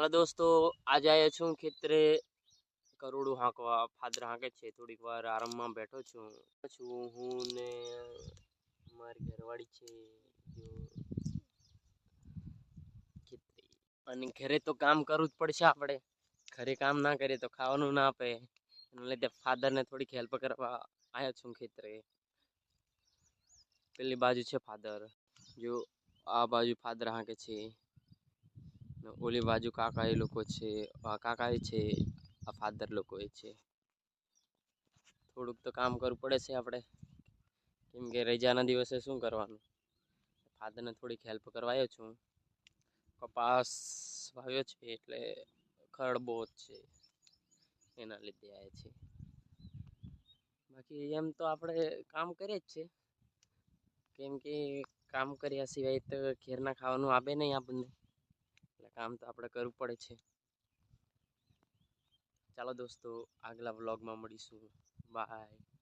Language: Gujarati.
दोस्तों आज आया छू खेतरे करोड़ू हांकवा फादर हांके छे थोड़ी वार आराम में बैठो छू हूँ ने मारी घरवाड़ी छे जो खेतरे અને ઘરે તો કામ કરવું જ પડશે આપણે ઘરે કામ ના કરીએ તો ખાવાનું ના આપે એના લીધે ફાધર ને થોડીક હેલ્પ કરવા આવ્યો છું ખેતરે પેલી બાજુ છે ફાધર જો આ બાજુ ફાધર હાંકે છે ઓલી બાજુ કાકા એ લોકો છે કાકા એ છે આ ફાધર લોકો એ છે થોડુંક તો કામ કરવું પડે છે આપણે કેમ કે રજાના દિવસે શું કરવાનું ફાધરને થોડીક હેલ્પ કરવા આવ્યો છું કપાસ વાવ્યો છે એટલે ખડ બહુ જ છે એના લીધે આવ્યા છે બાકી એમ તો આપણે કામ કરીએ જ છે કેમ કે કામ કર્યા સિવાય તો ઘેરના ખાવાનું આપે નહીં આપણને એટલે કામ તો આપણે કરવું પડે છે ચાલો દોસ્તો આગલા વ્લોગમાં મળીશું બાય